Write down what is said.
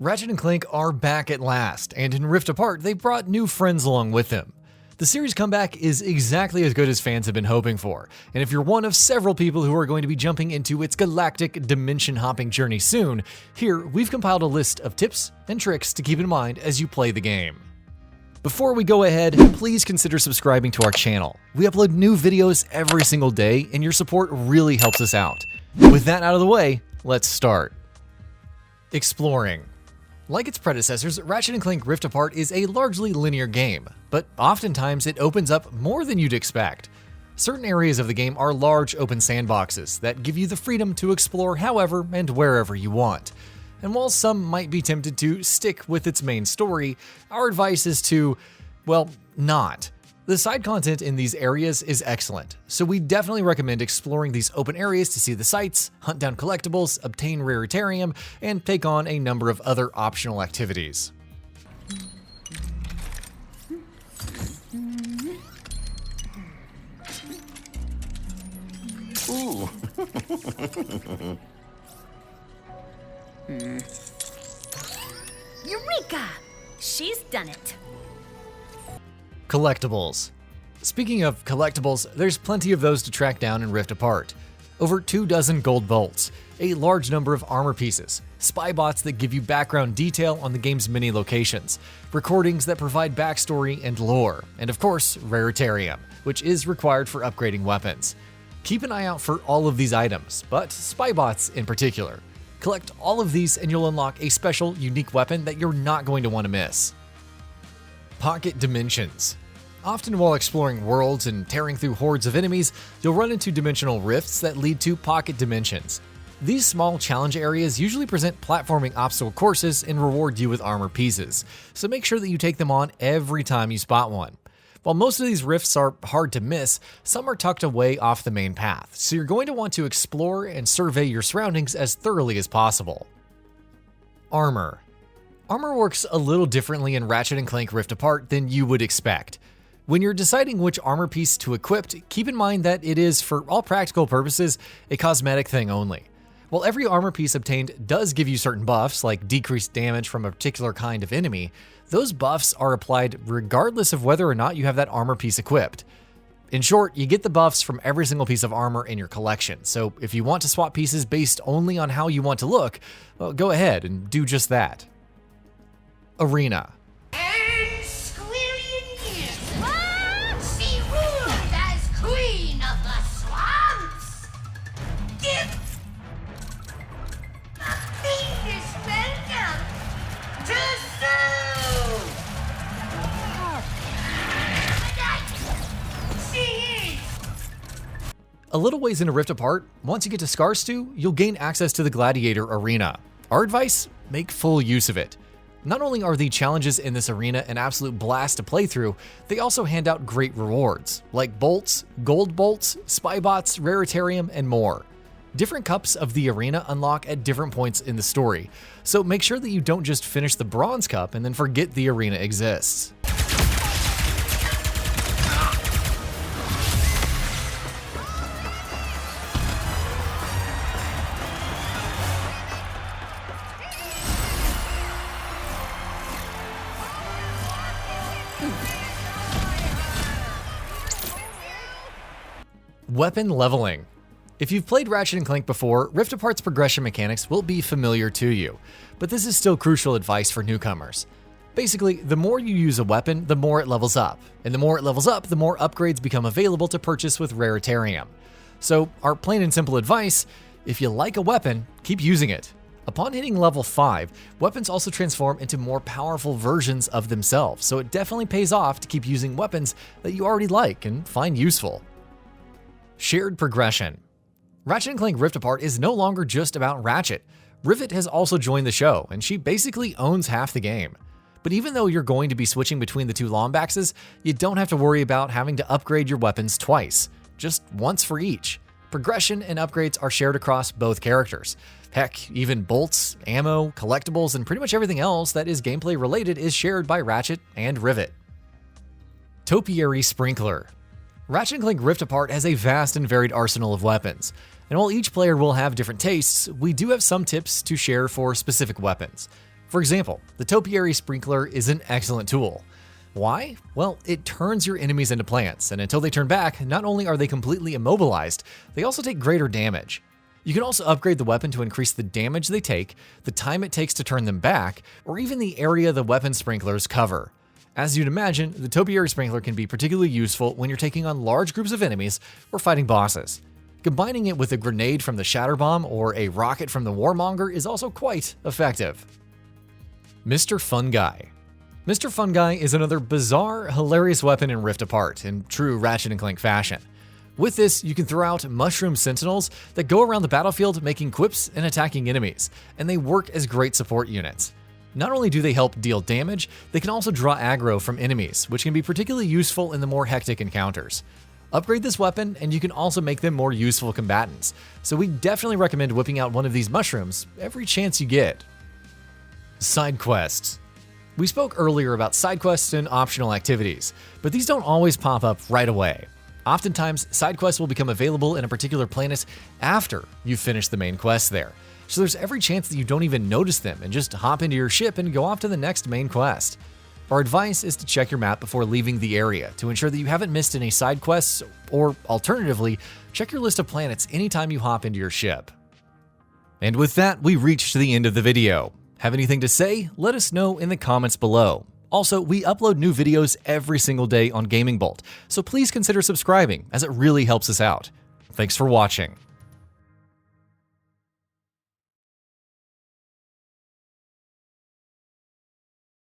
Ratchet and Clank are back at last, and in Rift Apart, they've brought new friends along with them. The series' comeback is exactly as good as fans have been hoping for, and if you're one of several people who are going to be jumping into its galactic dimension-hopping journey soon, here we've compiled a list of tips and tricks to keep in mind as you play the game. Before we go ahead, please consider subscribing to our channel. We upload new videos every single day, and your support really helps us out. With that out of the way, let's start. Exploring. Like its predecessors, Ratchet and Clank Rift Apart is a largely linear game, but oftentimes it opens up more than you'd expect. Certain areas of the game are large open sandboxes that give you the freedom to explore however and wherever you want. And while some might be tempted to stick with its main story, our advice is to, well, not. The side content in these areas is excellent, so we definitely recommend exploring these open areas to see the sights, hunt down collectibles, obtain raritarium, and take on a number of other optional activities. Ooh. Eureka! She's done it. Collectibles. Speaking of collectibles, there's plenty of those to track down in Rift Apart. Over 24 gold bolts, a large number of armor pieces, spy bots that give you background detail on the game's many locations, recordings that provide backstory and lore, and of course, raritarium, which is required for upgrading weapons. Keep an eye out for all of these items, but spy bots in particular. Collect all of these and you'll unlock a special, unique weapon that you're not going to want to miss. Pocket dimensions. Often while exploring worlds and tearing through hordes of enemies, you'll run into dimensional rifts that lead to pocket dimensions. These small challenge areas usually present platforming obstacle courses and reward you with armor pieces, so make sure that you take them on every time you spot one. While most of these rifts are hard to miss, some are tucked away off the main path, so you're going to want to explore and survey your surroundings as thoroughly as possible. Armor. Armor works a little differently in Ratchet and Clank Rift Apart than you would expect. When you're deciding which armor piece to equip, keep in mind that it is, for all practical purposes, a cosmetic thing only. While every armor piece obtained does give you certain buffs, like decreased damage from a particular kind of enemy, those buffs are applied regardless of whether or not you have that armor piece equipped. In short, you get the buffs from every single piece of armor in your collection, so if you want to swap pieces based only on how you want to look, well, go ahead and do just that. Arena. And squealing years, she ruled as queen of the swamps. If nothing is welcome to soon. She is. A little ways into Rift Apart, once you get to Skarstu, you'll gain access to the Gladiator Arena. Our advice? Make full use of it. Not only are the challenges in this arena an absolute blast to play through, they also hand out great rewards, like bolts, gold bolts, spy bots, raritarium, and more. Different cups of the arena unlock at different points in the story, so make sure that you don't just finish the bronze cup and then forget the arena exists. Weapon leveling. If you've played Ratchet and Clank before, Rift Apart's progression mechanics will be familiar to you, but this is still crucial advice for newcomers. Basically, the more you use a weapon, the more it levels up, and the more it levels up, the more upgrades become available to purchase with raritarium. So our plain and simple advice, if you like a weapon, keep using it. Upon hitting level 5, weapons also transform into more powerful versions of themselves, so it definitely pays off to keep using weapons that you already like and find useful. Shared progression. Ratchet and Clank Rift Apart is no longer just about Ratchet. Rivet has also joined the show, and she basically owns half the game. But even though you're going to be switching between the two Lombaxes, you don't have to worry about having to upgrade your weapons twice, just once for each. Progression and upgrades are shared across both characters. Heck, even bolts, ammo, collectibles, and pretty much everything else that is gameplay related is shared by Ratchet and Rivet. Topiary Sprinkler. Ratchet and Clank Rift Apart has a vast and varied arsenal of weapons, and while each player will have different tastes, we do have some tips to share for specific weapons. For example, the Topiary Sprinkler is an excellent tool. Why? Well, it turns your enemies into plants, and until they turn back, not only are they completely immobilized, they also take greater damage. You can also upgrade the weapon to increase the damage they take, the time it takes to turn them back, or even the area the weapon sprinklers cover. As you'd imagine, the Topiary Sprinkler can be particularly useful when you're taking on large groups of enemies or fighting bosses. Combining it with a grenade from the Shatter Bomb or a rocket from the Warmonger is also quite effective. Mr. Fungi. Mr. Fungi is another bizarre, hilarious weapon in Rift Apart in true Ratchet and Clank fashion. With this, you can throw out mushroom sentinels that go around the battlefield making quips and attacking enemies, and they work as great support units. Not only do they help deal damage, they can also draw aggro from enemies, which can be particularly useful in the more hectic encounters. Upgrade this weapon, and you can also make them more useful combatants, so we definitely recommend whipping out one of these mushrooms every chance you get. Side quests. We spoke earlier about side quests and optional activities, but these don't always pop up right away. Oftentimes, side quests will become available in a particular planet after you've finished the main quest there, so there's every chance that you don't even notice them and just hop into your ship and go off to the next main quest. Our advice is to check your map before leaving the area to ensure that you haven't missed any side quests, or alternatively, check your list of planets anytime you hop into your ship. And with that, we reached the end of the video. Have anything to say? Let us know in the comments below. Also, we upload new videos every single day on Gaming Bolt, so please consider subscribing as it really helps us out. Thanks for watching.